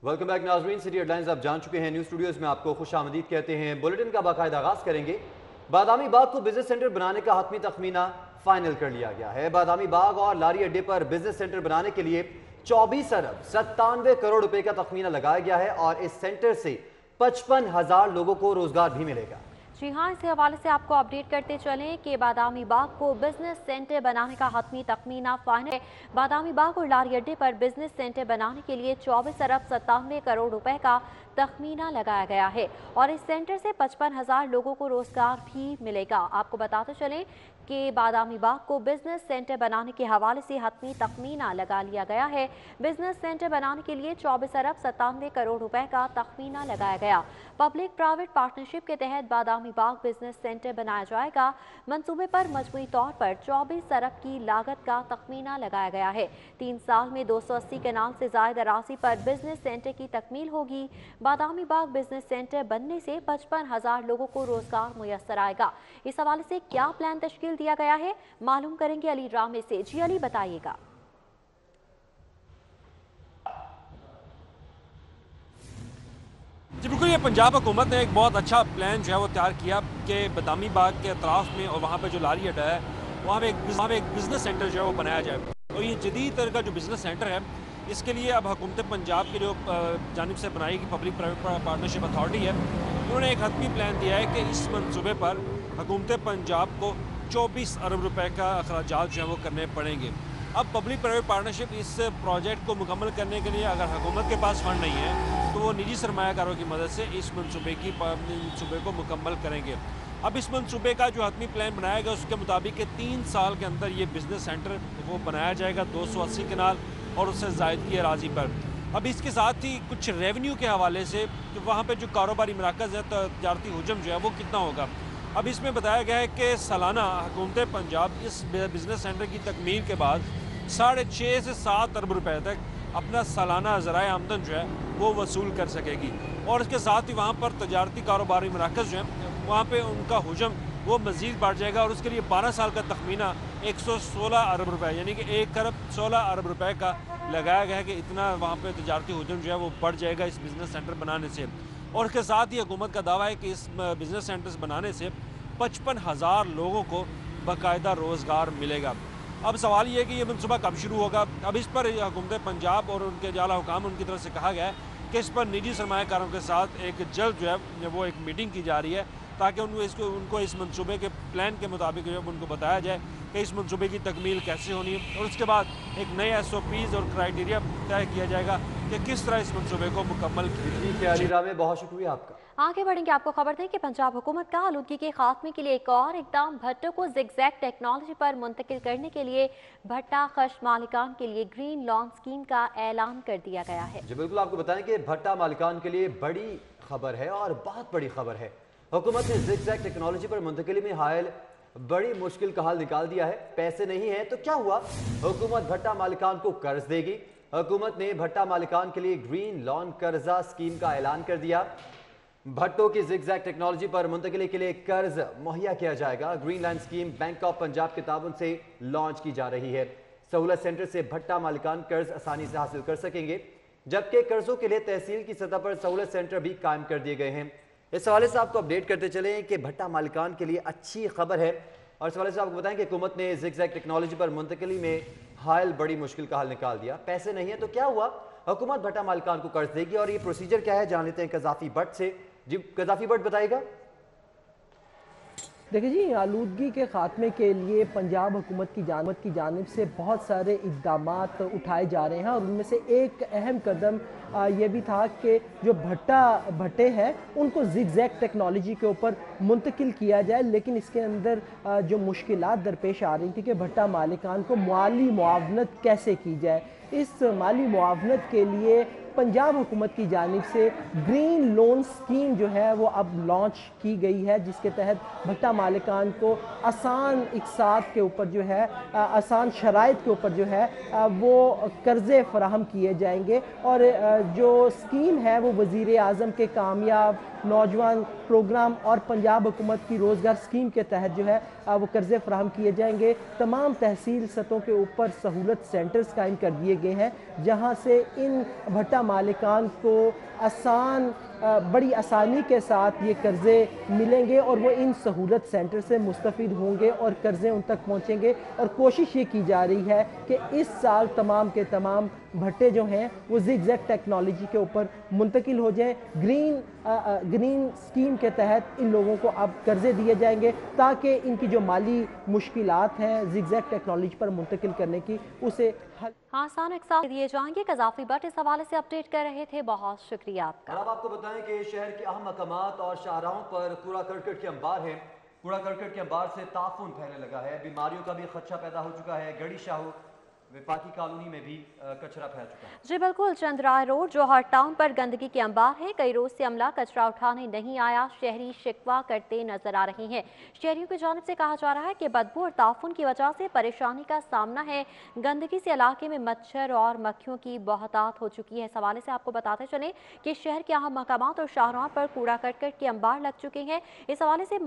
Welcome back नाजरीन। City headlines आप जान चुके हैं। न्यूज स्टूडियोज में आपको खुश आमदीद कहते हैं। बुलेटिन का बाकायदा आगाज करेंगे। बादामी बाग को बिजनेस सेंटर बनाने का हतमी तखमीना फाइनल कर लिया गया है। बादामी बाग और लारी अड्डे पर बिजनेस सेंटर बनाने के लिए 24 अरब 97 करोड़ रुपए का तखमीना लगाया गया है और इस सेंटर से 55,000 लोगों को रोजगार भी मिलेगा। जी हाँ, इस हवाले से आपको अपडेट करते चलें कि बादामी बाग को बिजनेस सेंटर बनाने का हतमी तखमीना फाइनल है। बादामी बाग और लारी अड्डे पर बिजनेस सेंटर बनाने के लिए 24 अरब 97 करोड़ रुपए का तखमीना लगाया गया है और इस सेंटर से 55,000 लोगों को रोजगार भी मिलेगा। आपको बताते चलें कि बादामी बाग को बिजनेस सेंटर बनाने के हवाले से हतमी तखमीना लगा लिया गया है। बिजनेस सेंटर बनाने के लिए 24 अरब 97 करोड़ रुपए का तखमीना लगाया गया। पब्लिक प्राइवेट पार्टनरशिप के तहत बादामी बाग बिजनेस सेंटर बनाया जाएगा। मंसूबे पर मजमूई तौर पर 24 अरब की लागत का तखमीना लगाया गया है। 3 साल में 280 कनाल से ज्यादा अराजी पर बिजनेस सेंटर की तकमील होगी। बादामी बाग बिजनेस सेंटर बनने से 55,000 लोगों को रोजगार मुयस्सर आएगा। इस हवाले से क्या प्लान तश्कील दिया गया है, मालूम करेंगे अली रामे से। जी अली, बताइएगा। जी बिल्कुल, ये पंजाब हुकूमत ने एक बहुत अच्छा प्लान जो है वो तैयार किया कि बादामी बाग के अतराफ में और वहाँ पे जो लारी अड्डा है वहाँ पे एक बिजनेस सेंटर जो है वो बनाया जाए। और ये जदीद तरह का जो बिजनेस सेंटर है इसके लिए अब हुकूमत पंजाब की जो जानिब से बनाई गई पब्लिक प्राइवेट पार्टनरशिप अथॉरिटी है, उन्होंने एक हतमी प्लान दिया है कि इस मनसूबे पर हुकूमत पंजाब को 24 अरब रुपए का अखराजात जो है वो करने पड़ेंगे। अब पब्लिक प्राइवेट पार्टनरशिप इस प्रोजेक्ट को मुकम्मल करने के लिए अगर हुकूमत के पास फंड नहीं है तो वो निजी सरमायाकारों की मदद से इस मनसूबे को मुकम्मल करेंगे। अब इस मनसूबे का जो हतमी प्लान बनाया गया उसके मुताबिक 3 साल के अंदर ये बिजनेस सेंटर वो बनाया जाएगा 280 कनाल और उससे ज़ायद की अराजी पर। अब इसके साथ ही कुछ रेवेन्यू के हवाले से वहाँ पर जो कारोबारी मराकज़ है, तजारती हुजम जो है वो कितना होगा। अब इसमें बताया गया है कि सालाना हुकूमत पंजाब इस बिजनेस सेंटर की तकमील के बाद 6.5 से 7 अरब रुपए तक अपना सालाना ज़राए आमदन जो है वो वसूल कर सकेगी। और इसके साथ ही वहाँ पर तजारती कारोबारी मराकज़ जो हैं वहाँ पे उनका हुजम वो मज़ीद बढ़ जाएगा और उसके लिए 12 साल का तखमीना 116 अरब रुपए यानी कि 1 अरब 16 अरब रुपए का लगाया गया है कि इतना वहाँ पे तजारती हुजम जो है वो बढ़ जाएगा इस बिज़नेस सेंटर बनाने से। और इसके साथ ही हुकूमत का दावा है कि इस बिज़नेस सेंटर्स बनाने से 55,000 लोगों को बाकायदा रोज़गार मिलेगा। अब सवाल ये है कि ये मनसूबा कब शुरू होगा। अब इस पर हुकूमत पंजाब और उनके जाला हुकाम उनकी तरफ से कहा गया है कि इस पर निजी सरमायाकारों के साथ एक जल्द जो है वो एक मीटिंग की जा रही है ताकि उनको इस मनसूबे के प्लान के मुताबिक जो है उनको बताया जाए कि इस मनसूबे की तकमील कैसे होनी है और उसके बाद एक नए SOPs और क्राइटेरिया तय किया जाएगा कि किस तरह इस मनसूबे को मुकम्मल किया। बहुत शुक्रिया आपका। आगे बढ़ेंगे, आपको खबर दें कि पंजाब हुकूमत का आलूदगी के खात्मे के लिए एक और इकदाम। भट्टों को जिगजैग टेक्नोलॉजी पर मुंतकिल करने के लिए भट्टा खश मालिकान के लिए ग्रीन लॉन स्कीम का ऐलान कर दिया गया है। जी बिल्कुल, आपको बताएं कि भट्टा मालिकान के लिए बड़ी खबर है और बहुत बड़ी खबर है। हुकूमत ने जिगजैग टेक्नोलॉजी पर मुंतकिली में हायल बड़ी मुश्किल का हल निकाल दिया है। पैसे नहीं है तो क्या हुआ, हुकूमत भट्टा मालिकान को कर्ज देगी। हुकूमत ने भट्टा मालिकान के लिए ग्रीन लॉन कर्जा स्कीम का ऐलान कर दिया। भट्टों की जिगजैग टेक्नोलॉजी पर मुंतकिली के लिए कर्ज मुहैया किया जाएगा। Green land scheme bank of Punjab के ताउन से लॉन्च की जा रही है। सहूलत सेंटर से भट्टा मालिकान कर्ज आसानी से हासिल कर सकेंगे, जबकि कर्जों के लिए तहसील की सतह पर सहूलत सेंटर भी कायम कर दिए गए हैं। इस हवाले से आपको अपडेट करते चले कि भट्टा मालिकान के लिए अच्छी खबर है। और इस हवाले से आपको बताएं कि हुकूमत ने जिगजैग टेक्नोलॉजी पर मुंतकिली में हायल बड़ी मुश्किल का हल निकाल दिया। पैसे नहीं है तो क्या हुआ, हुकूमत भट्टा मालिकान को कर्ज देगी। और ये प्रोसीजर क्या है जान लेते हैं कजाफी भट्ट से। जी कजाफी भट्ट बताएगा। देखिए जी, आलूदगी के खात्मे के लिए पंजाब हुकूमत की जानिब से बहुत सारे इक़दामात उठाए जा रहे हैं और उनमें से एक अहम कदम ये भी था कि जो भट्टे हैं उनको जिगजैग टेक्नोलॉजी के ऊपर मुंतकिल किया जाए। लेकिन इसके अंदर जो मुश्किलात दरपेश आ रही थी कि भट्टा मालिकान को माली मुआवनत कैसे की जाए। इस माली मुआवनत के लिए पंजाब हुकूमत की जानिब से ग्रीन लोन स्कीम जो है वो अब लॉन्च की गई है, जिसके तहत भट्टा मालिकान को आसान इकसात के ऊपर जो है आसान शराइत के ऊपर जो है वो कर्ज़े फराहम किए जाएंगे। और जो स्कीम है वो वज़ीर आज़म के कामयाब नौजवान प्रोग्राम और पंजाब हुकूमत की रोज़गार स्कीम के तहत जो है वो कर्जे फराहम किए जाएंगे। तमाम तहसील सतहों के ऊपर सहूलत सेंटर्स कायम कर दिए गए हैं, जहां से इन भट्टा मालिकान को बड़ी आसानी के साथ ये कर्जे मिलेंगे और वो इन सहूलत सेंटर से मुस्तफ़ीद होंगे और कर्जे उन तक पहुंचेंगे। और कोशिश ये की जा रही है कि इस साल तमाम के तमाम भट्टे जो हैं वो ज़िगज़ैग टेक्नोलॉजी के ऊपर मुंतकिल हो जाएं। ग्रीन स्कीम के तहत इन लोगों को अब कर्जे दिए जाएंगे ताकि इनकी जो माली मुश्किलात हैं ज़िगज़ैग टेक्नोलॉजी पर मुंतकिल करने की उसे हल आसान एक साथ दिए जाएंगे। कज़ाफ़ी भट्ट इस हवाले से अपडेट कर रहे थे, बहुत शुक्रिया आपका। अब आपको बताएं कि शहर के अहम मकामात और शाहराहों पर कूड़ा करकट के अंबार हैं। कूड़ा करकट के अंबार से ताफून फैलने लगा है, बीमारियों का भी खदशा पैदा हो चुका है। गड़ी शाहू विफाकी कॉलोनी में भी कचरा फैल चुका है। जी बिल्कुल, चंद्राय रोड जौहर टाउन पर गंदगी के अंबार है। कई रोज से अमला कचरा उठाने नहीं आया, शहरी शिकवा करते नजर आ रहे हैं। शहरियों की जानिब से कहा जा रहा है कि बदबू और ताफून की वजह से परेशानी का सामना है। गंदगी से इलाके में मच्छर और मक्खियों की बहुतात हो चुकी है। इस हवाले से आपको बताते चले कि शहर के अहम मकामात और शाहराहों पर कूड़ा करकट के अंबार लग चुके हैं। इस हवाले से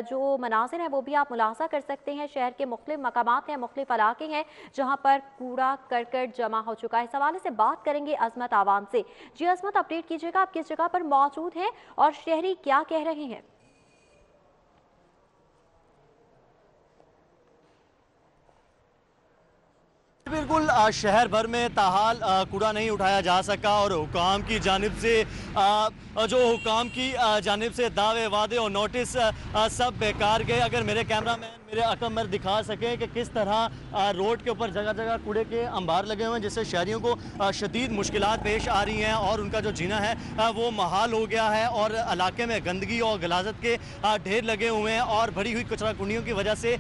जो मनाजिर हैं वो भी आप मुलाहजा कर सकते हैं। शहर के मुख्तलिफ मकामात हैं, मुख्तलिफ इलाके हैं जहाँ पर कूड़ा करकट जमा हो चुका है। इस हवाले से बात करेंगे अजमत आवाम से। जी अजमत, अपडेट कीजिएगा, आप किस जगह पर मौजूद हैं और शहरी क्या कह रहे हैं? बिल्कुल, शहर भर में ताहाल कूड़ा नहीं उठाया जा सका और हुकाम की जानिब से जो हुकाम की जानिब से दावे वादे और नोटिस सब बेकार गए। अगर मेरे कैमरामैन मेरे अकबर दिखा सकें कि किस तरह रोड के ऊपर जगह जगह कूड़े के अंबार लगे हुए हैं, जिससे शहरियों को शदीद मुश्किलात पेश आ रही हैं और उनका जो जीना है वो महाल हो गया है। और इलाके में गंदगी और गलाजत के ढेर लगे हुए हैं और भरी हुई कचरा कुंडियों की वजह से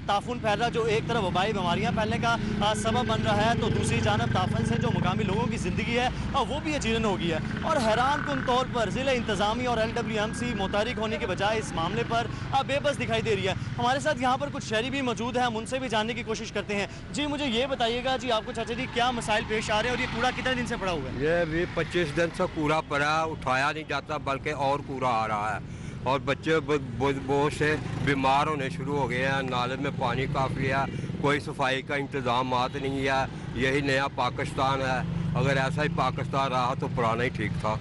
ताफून फैल रहा, जो एक तरफ वबाई बीमारियाँ फैलने का सबब बन रहा है, तो दूसरी जानब ताफून से जो मुकामी लोगों की ज़िंदगी है वो भी यकीनन हो गई है। और हैरान कुन तौर पर ज़िला इंतज़ामिया और LWMC मुतहरिक होने के बजाय इस मामले पर बेबस दिखाई दे रही है। हमारे साथ यहाँ पर कुछ शहरी भी मौजूद हैं, हम उनसे भी जानने की कोशिश करते हैं। जी मुझे ये बताइएगा जी, आपको चाचा जी क्या मसाइल पेश आ रहे हैं और ये कूड़ा कितने दिन से पड़ा हुआ है? ये भी 25 दिन से कूड़ा पड़ा, उठाया नहीं जाता बल्कि और कूड़ा आ रहा है और बच्चे बहुत से बीमार होने शुरू हो गए हैं। नाले में पानी काफ़ी है, कोई सफाई का इंतजाम नहीं है। यही नया पाकिस्तान है, अगर ऐसा ही पाकिस्तान रहा तो पुराना ही ठीक था।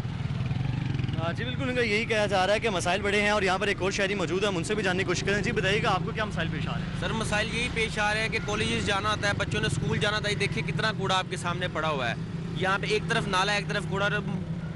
जी बिल्कुल, उनका यही कहा जा रहा है कि मसाइल बड़े हैं और यहाँ पर एक और शहरी मौजूद है, हम उनसे भी जानने की कोशिश करें। जी बताइएगा, आपको क्या मसाइल पेश आ रहे हैं? सर मसाइल यही पेश आ रहे हैं कि कॉलेजेस जाना होता है, बच्चों ने स्कूल जाना था, देखिए कितना कूड़ा आपके सामने पड़ा हुआ है। यहाँ पे एक तरफ नाला, एक तरफ कूड़ा।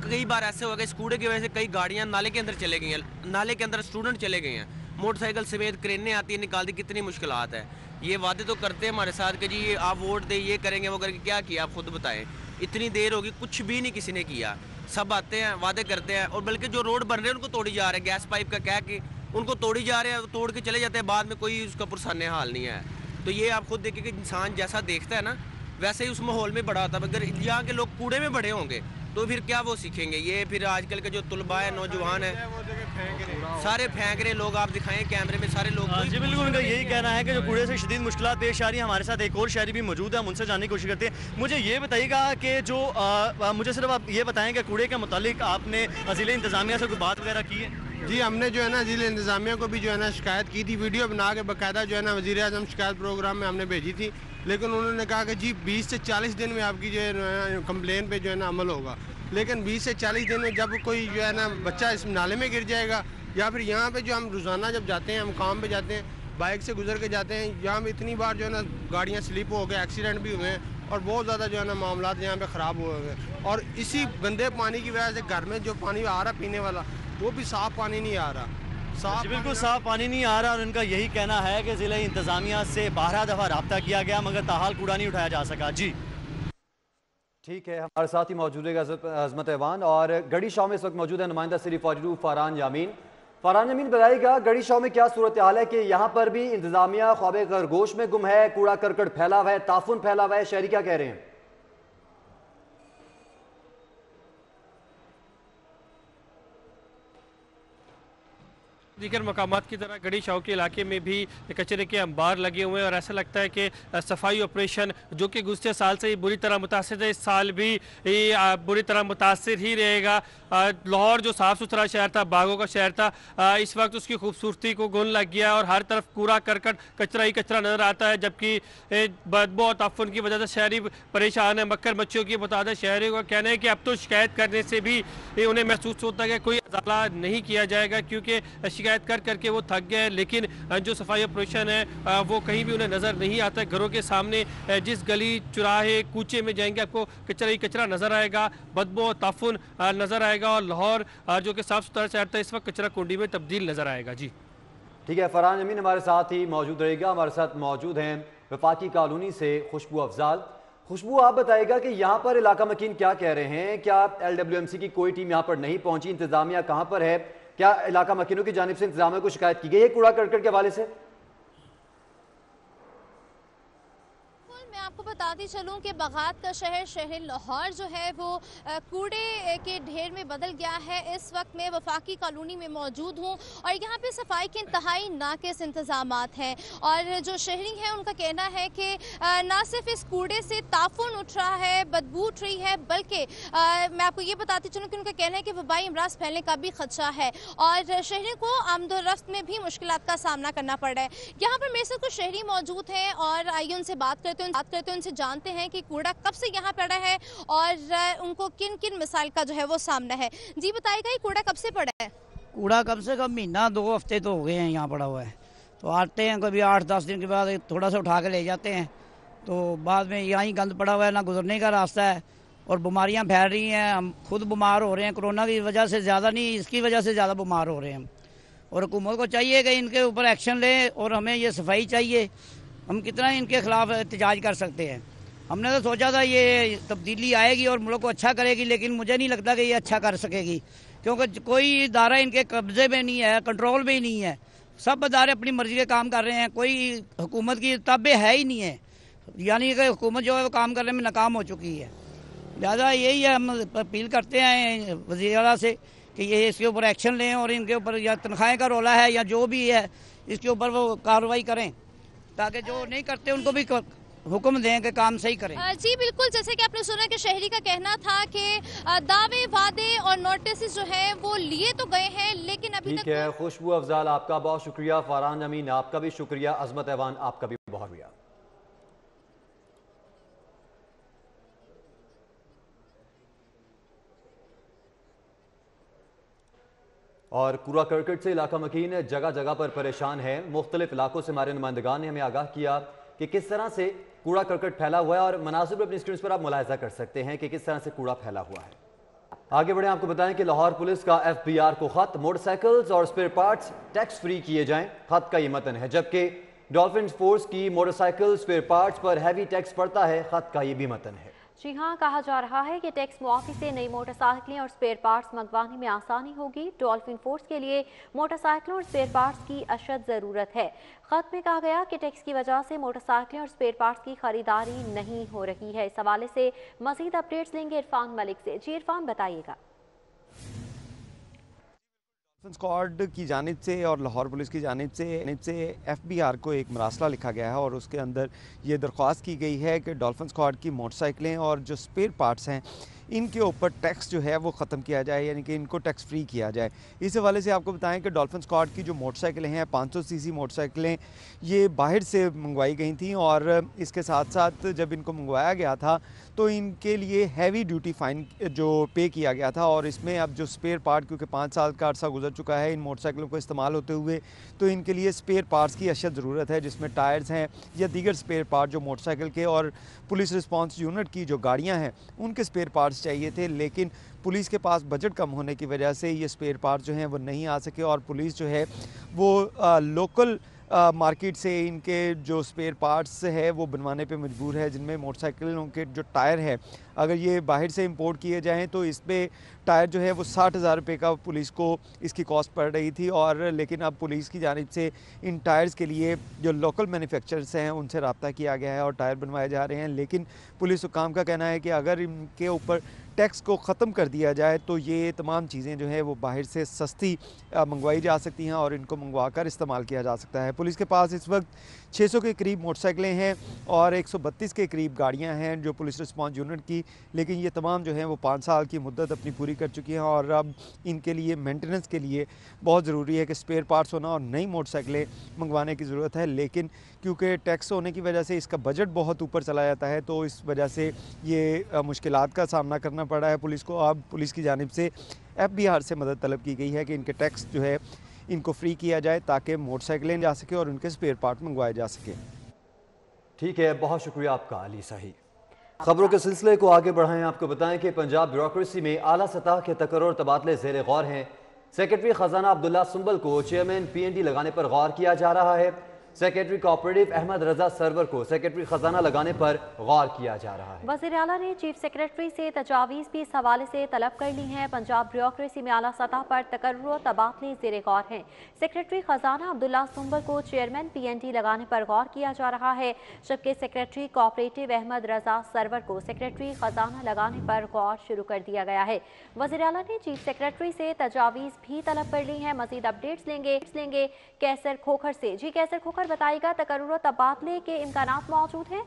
कई बार ऐसे हो गए इस कूड़े की वजह से कई गाड़ियाँ नाले के अंदर चले गई हैं, नाले के अंदर स्टूडेंट चले गए हैं, मोटरसाइकिल समेत क्रेनें आती है, निकालती, कितनी मुश्किलात है। ये वादे तो करते हैं हमारे साथ कि जी आप वोट दे, ये करेंगे वो करेंगे, क्या किया आप खुद बताएं। इतनी देर होगी, कुछ भी नहीं किसी ने किया। सब आते हैं, वादे करते हैं और बल्कि जो रोड बन रहे हैं उनको तोड़ी जा रहे हैं, गैस पाइप का कह के उनको तोड़ी जा रहे हैं, तोड़ के चले जाते हैं, बाद में कोई उसका पुरसाने हाल नहीं है। तो ये आप खुद देखिए कि इंसान जैसा देखता है ना वैसे ही उस माहौल में बड़ा होता है। अगर यहाँ के लोग कूड़े में बड़े होंगे तो फिर क्या वो सीखेंगे। ये फिर आजकल के जो तुलबा है, नौजवान है, सारे फेंक रहे लोग, आप दिखाएं कैमरे में सारे लोग। जी बिल्कुल, उनका यही कहना है कि जो कूड़े से शदीद मुश्किलात पेश आ रही है। हमारे साथ एक और शहरी भी मौजूद है, हम उनसे जानने की कोशिश करते हैं। मुझे ये बताइएगा कि जो मुझे सिर्फ आप ये बताएं कि कूड़े के मुतालिक आपने ज़िले इंतज़ामिया से कोई बात वगैरह की है? जी हमने जो है ना ज़िले इंतज़ामिया को भी जो है ना शिकायत की थी, वीडियो बना के बाकायदा जो है ना वज़ीर आज़म शिकायत प्रोग्राम में हमने भेजी थी, लेकिन उन्होंने कहा कि जी 20 से 40 दिन में आपकी जो है कंप्लेन पे जो है ना अमल होगा। लेकिन 20 से 40 दिन में जब कोई जो है ना बच्चा इस नाले में गिर जाएगा या फिर यहाँ पे जो हम रोज़ाना जब जाते हैं, हम काम पे जाते हैं, बाइक से गुजर के जाते हैं, यहाँ पे इतनी बार जो है ना गाड़ियाँ स्लिप हो गए, एक्सीडेंट भी हुए हैं और बहुत ज़्यादा जो है ना मामला यहाँ पे ख़राब हुए हैं। और इसी गंदे पानी की वजह से घर में जो पानी आ रहा पीने वाला वो भी साफ़ पानी नहीं आ रहा, बिल्कुल साफ़ पानी नहीं आ रहा। और उनका यही कहना है कि ज़िले इंतज़ामिया से 12 दफ़ा रब्ता किया गया मगर ताहाल कूड़ा नहीं उठाया जा सका। जी ठीक है, हमारे साथ ही मौजूद है अजमत ऐवान और गड़ी शाह में इस वक्त मौजूद है नुमाइंदा सिरी फौजरू फरहान यामीन। फरहान यामीन बताइएगा, गड़ी शाह में क्या सूरत हाल है कि यहाँ पर भी इंतजामिया ख्वाबे खरगोश में गुम है, कूड़ा करकट फैला हुआ है, ताफुन फैला हुआ है, शहरी क्या कह रहे हैं? दीगर मकामात की तरह गढ़ी शाह के इलाके में भी कचरे के अंबार लगे हुए हैं और ऐसा लगता है कि सफाई ऑपरेशन जो कि गुज़श्ते साल से ही बुरी तरह मुतासिर है, इस साल भी बुरी तरह मुतासिर ही रहेगा। लाहौर जो साफ़ सुथरा शहर था, बागों का शहर था, इस वक्त उसकी खूबसूरती को गुन लग गया और हर तरफ कूड़ा करकट कचरा ही कचरा नज़र आता है, जबकि बदबू और ताफुन की वजह से शहरी परेशान है। मक्खर मच्छियों की मुताबिक शहरियों का कहना है कि अब तो शिकायत करने से भी उन्हें महसूस होता है कि कोई अदाला नहीं किया जाएगा, क्योंकि शिकायत कर करके वो थक गए। लेकिन जो सफाई ऑपरेशन है वो कहीं भी उन्हें नज़र नहीं आता। घरों के सामने जिस गली चुराहे कूचे में जाएंगे आपको कचरा ही कचरा नज़र आएगा, बदबू और ताफुन नज़र आएगा और लाहौर जो कि साफ़ सुथरा शहर था इस वक्त कचरा कुंडी में तब्दील नज़र आएगा। जी ठीक है, फरहान अमीन हमारे साथ ही मौजूद रहेगा। हमारे साथ मौजूद हैं वफाकी कॉलोनी से खुशबू अफजाल। खुशबू, आप बताइएगा कि यहाँ पर इलाका मकीन क्या कह रहे हैं? क्या LWMC की कोई टीम यहाँ पर नहीं पहुंची? इंतजामिया कहाँ पर है? क्या इलाका मकीनों की जानिब से इंतजामिया को शिकायत की गई है कूड़ा करकट के हवाले से? मैं आपको बताती चलूं कि बागात का शहर लाहौर जो है वो कूड़े के ढेर में बदल गया है। इस वक्त मैं वफाकी कॉलोनी में मौजूद हूं और यहाँ पे सफाई के इंतहाई नाकिस इंतजामात हैं और जो शहरी हैं उनका कहना है कि ना सिर्फ इस कूड़े से ताफुन उठ रहा है, बदबू उठ रही है, बल्कि मैं आपको ये बताती चलूँ कि उनका कहना है कि वबाई अमराज फैलने का भी खदशा है और शहरी को आमदोरफ्त में भी मुश्किलात का सामना करना पड़ रहा है। यहाँ पर मेरे साथ कुछ शहरी मौजूद हैं और आइए उनसे बात करते हैं, उनसे जानते हैं कि कूड़ा कब से यहाँ पड़ा है और उनको किन किन मिसाइल का जो है वो सामना है। जी बताइएगा, ये कूड़ा कब से पड़ा है? कूड़ा कम से कम महीना 2 हफ्ते तो हो गए हैं यहाँ पड़ा हुआ है। तो आते हैं कभी 8-10 दिन के बाद थोड़ा सा उठा के ले जाते हैं, तो बाद में यहाँ ही गंद पड़ा हुआ है, ना गुजरने का रास्ता है और बीमारियाँ फैल रही हैं। हम खुद बीमार हो रहे हैं, कोरोना की वजह से ज़्यादा नहीं, इसकी वजह से ज़्यादा बीमार हो रहे हैं हम। और हुकूमत को चाहिए कि इनके ऊपर एक्शन ले और हमें ये सफाई चाहिए। हम कितना इनके खिलाफ एहतजाज कर सकते हैं। हमने तो सोचा था ये तब्दीली आएगी और मुल्क को अच्छा करेगी, लेकिन मुझे नहीं लगता कि ये अच्छा कर सकेगी, क्योंकि कोई इदारा इनके कब्जे में नहीं है, कंट्रोल में ही नहीं है। सब इदारे अपनी मर्जी के काम कर रहे हैं, कोई हुकूमत की ताबे है ही नहीं है, यानी कि हुकूमत जो है वो काम करने में नाकाम हो चुकी है। लिहाजा यही है, हम अपील करते हैं वज़ीर आला से कि ये इसके ऊपर एक्शन लें और इनके ऊपर या तनख्वाहें का रोला है या जो भी है इसके ऊपर वो कार्रवाई करें, ताकि जो नहीं करते उनको भी हुक्म दें कि काम सही करें। जी बिल्कुल, जैसे कि आपने सुना कि शहरी का कहना था कि दावे वादे और नोटिस जो है वो लिए तो गए हैं, लेकिन अभी तक। ठीक है, खुशबू अफजाल आपका बहुत शुक्रिया, फरहान अमीन आपका भी शुक्रिया, अजमत ऐवान आपका भी बहुत शुक्रिया। और कूड़ा करकट से इलाका मकीन जगह जगह पर परेशान है। मुख्तलिफ इलाकों से हमारे नुमाइंदगान ने हमें आगाह किया कि किस तरह से कूड़ा करकट फैला हुआ है और मनासिब अपनी स्क्रीन पर आप मुलाहिजा कर सकते हैं कि किस तरह से कूड़ा फैला हुआ है। आगे बढ़े, आपको बताएं कि लाहौर पुलिस का FBR को खत, मोटरसाइकिल्स और स्पेयर पार्ट्स टैक्स फ्री किए जाएं। खत का ये मतन है, जबकि डॉल्फिन फोर्स की मोटरसाइकिल स्पेयर पार्ट्स पर हैवी टैक्स पड़ता है। खत का ये भी मतन है। जी हाँ, कहा जा रहा है कि टैक्स मुआफी से नई मोटरसाइकिलें और स्पेयर पार्ट्स मंगवाने में आसानी होगी। डॉल्फिन फोर्स के लिए मोटरसाइकिलों और स्पेयर पार्ट्स की अशद ज़रूरत है। खत में कहा गया कि टैक्स की वजह से मोटरसाइकिलें और स्पेयर पार्ट्स की खरीदारी नहीं हो रही है। इस हवाले से मजीद अपडेट्स लेंगे इरफान मलिक से। जी इरफान, बताइएगा। स्क्वाड की जानिब से और लाहौर पुलिस की जानिब से FBR को एक मरासला लिखा गया है और उसके अंदर ये दरख्वास्त की गई है कि डॉल्फिन स्क्वाड की मोटरसाइकिलें और जो स्पेयर पार्ट्स हैं इनके ऊपर टैक्स जो है वो ख़त्म किया जाए, यानी कि इनको टैक्स फ्री किया जाए। इस हवाले से आपको बताएं कि डॉल्फिन स्क्वाड की जो मोटरसाइकिलें हैं 500 सीसी मोटरसाइकिलें ये बाहर से मंगवाई गई थी और इसके साथ साथ जब इनको मंगवाया गया था तो इनके लिए हैवी ड्यूटी फ़ाइन जो पे किया गया था और इसमें अब जो स्पेयर पार्ट, क्योंकि 5 साल का अर्सा गुजर चुका है इन मोटरसाइकिलों को इस्तेमाल होते हुए, तो इनके लिए स्पेयर पार्ट्स की अशद ज़रूरत है, जिसमें टायर्स हैं या दीगर स्पेयर पार्ट जो मोटरसाइकिल के और पुलिस रिस्पॉन्स यूनिट की जो गाड़ियाँ हैं उनके स्पेयर पार्ट्स चाहिए थे। लेकिन पुलिस के पास बजट कम होने की वजह से ये स्पेयर पार्ट्स जो हैं वो नहीं आ सके और पुलिस जो है वो लोकल मार्केट से इनके जो स्पेयर पार्ट्स है वो बनवाने पे मजबूर है, जिनमें मोटरसाइकिलों के जो टायर है अगर ये बाहर से इंपोर्ट किए जाएं तो इस पे टायर जो है वो 60,000 रुपये का पुलिस को इसकी कॉस्ट पड़ रही थी। और लेकिन अब पुलिस की जानिब से इन टायर्स के लिए जो लोकल मैन्युफैक्चरर्स हैं उनसे रब्ता किया गया है और टायर बनवाए जा रहे हैं। लेकिन पुलिस हुकाम का कहना है कि अगर इनके ऊपर टैक्स को ख़त्म कर दिया जाए तो ये तमाम चीज़ें जो है वो बाहर से सस्ती मंगवाई जा सकती हैं और इनको मंगवा कर इस्तेमाल किया जा सकता है। पुलिस के पास इस वक्त 600 के करीब मोटरसाइकिलें हैं और 132 के करीब गाड़ियां हैं जो पुलिस रिस्पॉन्स यूनिट की, लेकिन ये तमाम जो हैं वो 5 साल की मुद्दत अपनी पूरी कर चुकी हैं और अब इनके लिए मेंटेनेंस के लिए बहुत ज़रूरी है कि स्पेयर पार्ट्स होना और नई मोटरसाइकिलें मंगवाने की ज़रूरत है। लेकिन क्योंकि टैक्स होने की वजह से इसका बजट बहुत ऊपर चला जाता है तो इस वजह से ये मुश्किलात का सामना करना पड़ रहा है पुलिस को। अब पुलिस की जानिब से FBR से मदद तलब की गई है कि इनके टैक्स जो है इनको फ्री किया जाए ताकि मोटरसाइकिलें जा सके और उनके स्पेयर पार्ट मंगवाए जा सके। ठीक है, बहुत शुक्रिया आपका अली साही। खबरों के सिलसिले को आगे बढ़ाएं, आपको बताएं कि पंजाब ब्यूरोक्रेसी में आला सतह के तकर्रुर तबादले ज़ेर गौर हैं। सेक्रेटरी खजाना अब्दुल्ला सुंबल को चेयरमैन PND लगाने पर गौर किया जा रहा है। सेक्रेटरी कोऑपरेटिव अहमद रजा सरवर को सेक्रेटरी खजाना लगाने पर गौर किया जा रहा है। वज़ीर आला ने चीफ सेक्रेटरी से तजावीज़ भी इस हवाले से तलब कर ली हैं। पंजाब ब्यूरोक्रेसी में आला सतह पर तकर्रुर तबादले ज़ेर गौर हैं। सेक्रेटरी खजाना अब्दुल्ला सुंबल को चेयरमैन PND लगाने पर गौर किया जा रहा है, जबकि सेक्रेटरी कोऑपरेटिव अहमद रजा सरवर को सेक्रेटरी खजाना लगाने पर गौर शुरू कर दिया गया है। वज़ीर आला ने चीफ सेक्रेटरी से तजावीज़ भी तलब कर ली हैं। मज़ीद अपडेट्स लेंगे कैसर खोखर से। जी कैसर खोखर बताइएगा, तकर्रुर तबादले के इम्कानात मौजूद हैं?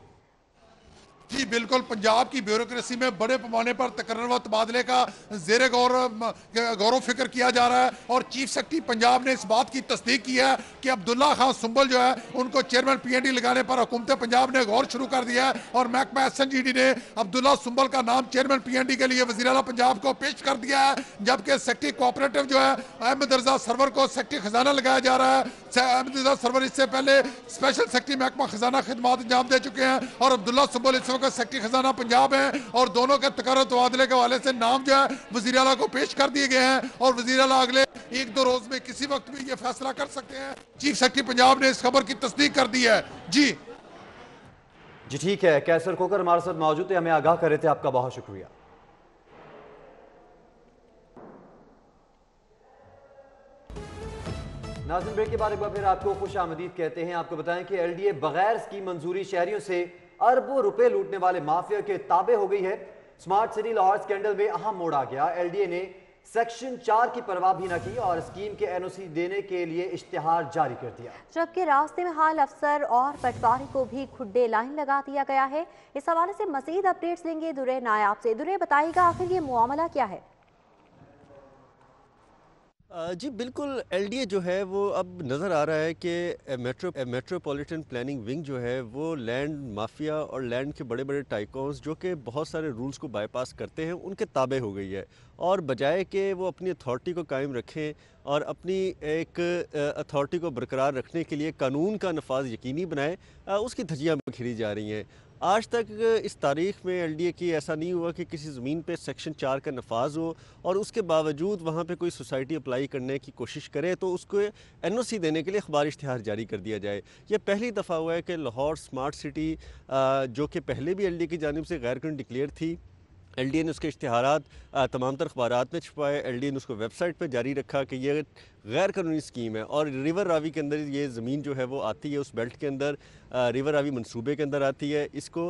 जी बिल्कुल, पंजाब की ब्यूरोक्रेसी में बड़े पैमाने पर तकर्रुर तबादले का ज़ेर गौर फिक्र किया जा रहा है और चीफ सेक्रेटरी पंजाब ने इस बात की तस्दीक की है कि अब्दुल्ला खान सुंबल जो है उनको चेयरमैन PND लगाने पर हुकूमत पंजाब ने गौर शुरू कर दिया है और महकमा SNGD ने अब्दुल्ला सुंबल का नाम चेयरमैन PND के लिए वज़ीर आला पंजाब को पेश कर दिया है, जबकि सेक्रेटरी कोऑपरेटिव जो है अहमद रजा सरवर को सेक्रेटरी खजाना लगाया जा रहा है। अहमद रजा सरवर इससे पहले स्पेशल सेक्रेटरी महकमा खजाना खिदमात अंजाम दे चुके हैं और अब्दुल्ला सुंबल सेक्रेटरी खजाना पंजाब है और दोनों के तकर्रुर तबादले के हवाले से नाम जो है वज़ीर आला को पेश कर दिए गए हैं और वज़ीर आला अगले 1-2 रोज में किसी वक्त भी ये फैसला कर सकते हैं। चीफ सेक्रेटरी पंजाब ने इस खबर की तस्दीक कर दी है। जी ठीक है, कैसर खोकर हमारे साथ मौजूद थे, हमें आगाह कर रहे थे, आपका बहुत शुक्रिया। नाज़रीन, ब्रेक के बाद एक बार फिर आपको खुश आमदीद कहते हैं। आपको बताएं कि LDA बगैर स्कीम मंजूरी शहरियों से अरबों रुपए लूटने वाले माफिया के ताबे हो गई है। स्मार्ट सिटी लाहौर स्कैंडल में अहम मोड़ आ गया। LDA ने सेक्शन 4 की परवाह भी न की और स्कीम के NOC देने के लिए इश्तिहार जारी कर दिया, जबकि रास्ते में हाल अफसर और पटवारी को भी खुड्डे लाइन लगा दिया गया है। इस हवाले से मजीद अपडेट्स लेंगे दुरे नायाब से। दुरे बताइएगा, आखिर ये मामला क्या है? जी बिल्कुल, LDA जो है वो अब नज़र आ रहा है कि मेट्रोपॉलिटन प्लानिंग विंग जो है वो लैंड माफिया और लैंड के बड़े बड़े टाइकॉन्स जो कि बहुत सारे रूल्स को बाईपास करते हैं उनके ताबे हो गई है और बजाय कि वो अपनी अथॉरिटी को कायम रखें और अपनी एक अथॉरिटी को बरकरार रखने के लिए कानून का नफाज यकीनी बनाए, उसकी धज्जियाँ बिखरी जा रही हैं। आज तक इस तारीख़ में LDA की ऐसा नहीं हुआ कि किसी ज़मीन पे सेक्शन 4 का नफाज हो और उसके बावजूद वहाँ पे कोई सोसाइटी अप्लाई करने की कोशिश करे तो उसको NOC देने के लिए अखबार इश्तिहार जारी कर दिया जाए। ये पहली दफ़ा हुआ है कि लाहौर स्मार्ट सिटी जो कि पहले भी LDA की जानिब से गैर कानूनी डिक्लेयर थी, LDA ने उसके इश्तिहारात तमाम तर अखबारात में छुपाए, LDA ने उसको वेबसाइट पर जारी रखा कि ये गैर कानूनी स्कीम है और रिवर रावी के अंदर ये ज़मीन जो है वो आती है, उस बेल्ट के अंदर रिवर रावी मंसूबे के अंदर आती है, इसको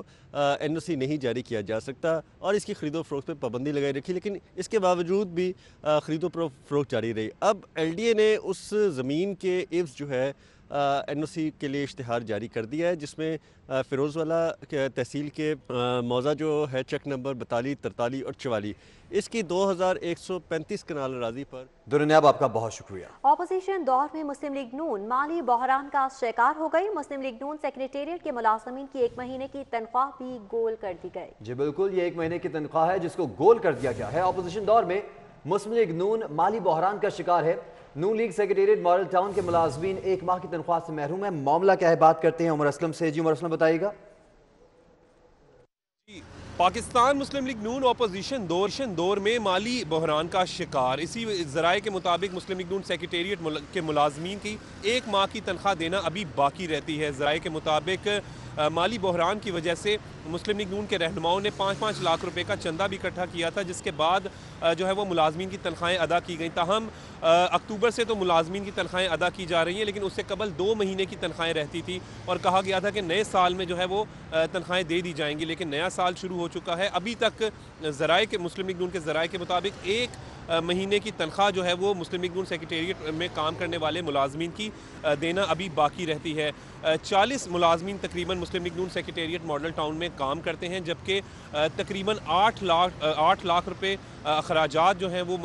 NOC नहीं जारी किया जा सकता और इसकी ख़रीदो फ़रोख्त पर पाबंदी लगाई रखी, लेकिन इसके बावजूद भी ख़रीदो फ़रोख्त जारी रही। अब LDA ने उस ज़मीन के इव्ज़ जो है NOC के लिए इश्तिहार जारी कर दिया है, जिसमें फ़िरोज़वाला तहसील के मौज़ा जो है चेक नंबर 42, 43 और 44 इसकी 2135 कनाल अराजी पर। दुनियाब, आपका बहुत शुक्रिया। ऑपोजिशन दौर में मुस्लिम लीग नून माली बहरान का शिकार हो गई। मुस्लिम लीग नून सेक्रेटेरिएट के मुलाजमीन की 1 महीने की तनख्वाह भी गोल कर दी गई। जी बिल्कुल, ये 1 महीने की तनख्वाह है जिसको गोल कर दिया गया है। ऑपोजिशन दौर में मुस्लिम लीग नून माली बहरान का शिकार है। नून लीग सेक्रेटेरिएट मॉडल टाउन के मुलाजमीन 1 माह की तनख्वाह से महरूम है। मामला क्या है, बात करते हैं उमर असलम से। जी उमर असलम, बताइएगा। पाकिस्तान मुस्लिम लीग नून ऑपोजिशन दौर में माली बहरान का शिकार। इसी ज़राए के मुताबिक मुस्लिम लीग नून सेक्रेटेरिएट के मुलाजमीन की 1 माह की तनख्वाह देना अभी बाकी रहती है। ज़राए के मुताबिक माली बहरान की वजह से मुस्लिम लीग नून के रहनुमाओं ने 5-5 लाख रुपए का चंदा भी इकट्ठा किया था, जिसके बाद जो है वो मुलाजमीन की तनख्वाहें अदा की गई। ताहम अक्टूबर से तो मुलाजमीन की तनख्वाहें अदा की जा रही हैं, लेकिन उससे कबल 2 महीने की तनख्वाहें रहती थी और कहा गया था कि नए साल में जो है वो तनख्वाहें दे दी जाएंगी। लेकिन नया साल शुरू हो हो चुका है। अभी तक ज़राए के मुस्लिम लीग नून के ज़राए के मुताबिक 1 महीने की तनख्वाह जो है वो मुस्लिम लीग नून सेक्रेटेरिएट में काम करने वाले मुलाजमीन की देना अभी बाकी रहती है। 40 मुलाजमीन तकरीबन मुस्लिम लीग नून सेक्रेटेरिएट मॉडल टाउन में काम करते हैं, जबकि तकरीबन 8 लाख रुपए अखराजात जो हैं वो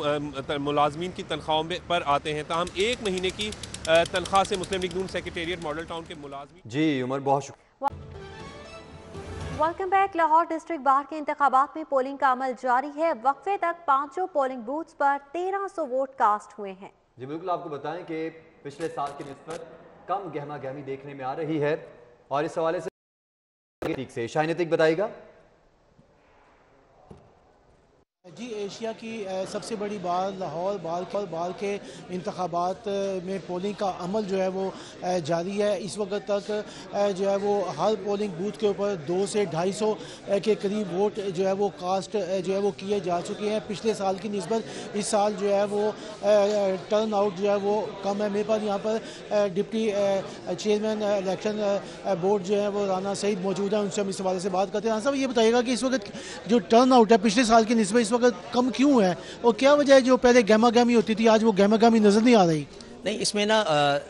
मुलाजमीन की तनख्वाहों पर आते हैं। ताहम 1 महीने की तनख्वाह से मुस्लिम लीग नून सेक्रेटेरिएट मॉडल टाउन के मुलाजमीन। जी उमर, बहुत शुक्रिया। Welcome back. Lahore district bar के इंतखाबात में पोलिंग का अमल जारी है। वक्फे तक 5 पोलिंग बूथ्स पर 1300 वोट कास्ट हुए हैं। जी बिल्कुल, आपको बताएं कि पिछले साल की निस्बत कम गहमा गहमी देखने में आ रही है और इस हवाले से ठीक से शाहिन बताइएगा। जी, एशिया की सबसे बड़ी बात लाहौर बार के इंतखाबात में पोलिंग का अमल जो है वो जारी है। इस वक्त तक जो है वो हर पोलिंग बूथ के ऊपर 200 से 250 के करीब वोट जो है वो कास्ट जो है वो किए जा चुके हैं। पिछले साल की निस्बत इस साल जो है वो टर्न आउट जो है वो कम है। मेरे पास यहाँ पर डिप्टी चेयरमैन इलेक्शन बोर्ड जो है वो राना सईद मौजूद है, उनसे हम इस हवाले से बात करते हैं। हाँ साहब, ये बताइएगा कि इस वक्त जो टर्न आउट है पिछले साल की निस्बत इस वक्त कम क्यों है और क्या वजह है जो पहले गहमा गहमी होती थी आज वो गहमा गहमी नजर नहीं आ रही? नहीं, इसमें ना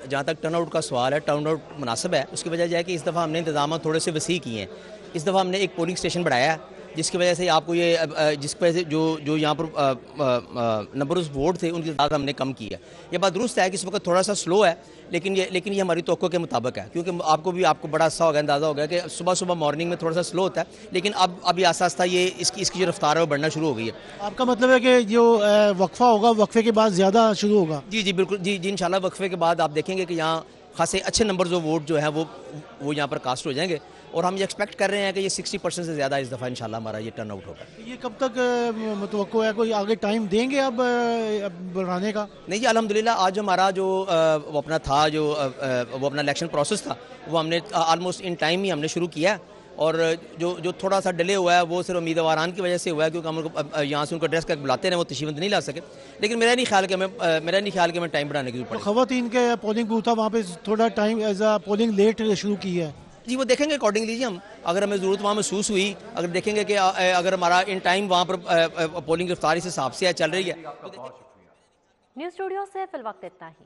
जहाँ तक टर्न आउट का सवाल है, टर्न आउट मुनासिब है। उसकी वजह यह है कि इस दफ़ा हमने इंतजाम थोड़े से वसी किए हैं। इस दफ़ा हमने एक पोलिंग स्टेशन बढ़ाया है जिसकी वजह से आपको ये जिसकी वजह से जो यहाँ पर नंबर ऑफ वोट थे उनकी तादाद हमने कम की है। ये बात दुरुस्त है कि इस वक्त थोड़ा सा स्लो है, लेकिन ये हमारी तवक्को के मुताबिक है, क्योंकि आपको बड़ा अच्छा हो गया, अंदाज़ा हो गया कि सुबह मॉर्निंग में थोड़ा सा स्लो होता है, लेकिन अब ये आस्ता आस्ता ये इसकी जो रफ्तार है वो बढ़ना शुरू हो गई है। आपका मतलब है कि जो वक्फा होगा वक्फे के बाद ज़्यादा शुरू होगा? जी बिल्कुल, जी इंशाल्लाह वक्फे के बाद आप देखेंगे कि यहाँ खासे अच्छे नंबर जो वोट जो है वो यहाँ पर कास्ट हो जाएंगे और हम ये एक्सपेक्ट कर रहे हैं कि ये 60% से ज़्यादा इस दफ़ा इंशाल्लाह हमारा ये टर्न आउट होगा। ये कब तक मुतवक्को है, कोई आगे टाइम देंगे अब बढ़ाने का? नहीं जी, अल्हम्दुलिल्लाह आज हमारा जो वो अपना था जो वो अपना इलेक्शन प्रोसेस था वो हमने ऑलमोस्ट इन टाइम ही हमने शुरू किया और जो थोड़ा सा डिले हुआ है वो सिर्फ उम्मीदवारान की वजह से हुआ है, क्योंकि हम उनको यहाँ से उनको एड्रेस करके बुलाते रहे, वो तशरीफ नहीं ला सके। लेकिन मेरा नहीं ख्याल कि मैं टाइम बढ़ाने की जरूरत पड़ेगी। ख़वातीन के पोलिंग बूथ था वहाँ पे थोड़ा टाइम एज आ पोलिंग लेट शुरू की है जी, वो देखेंगे अकॉर्डिंगली जी। हम अगर हमें ज़रूरत वहाँ महसूस हुई, अगर देखेंगे कि अगर हमारा इन टाइम वहाँ पर पोलिंग रफ्तार इस हिसाब से चल रही है। न्यूज़ स्टूडियो से फिल वक्त इतना ही।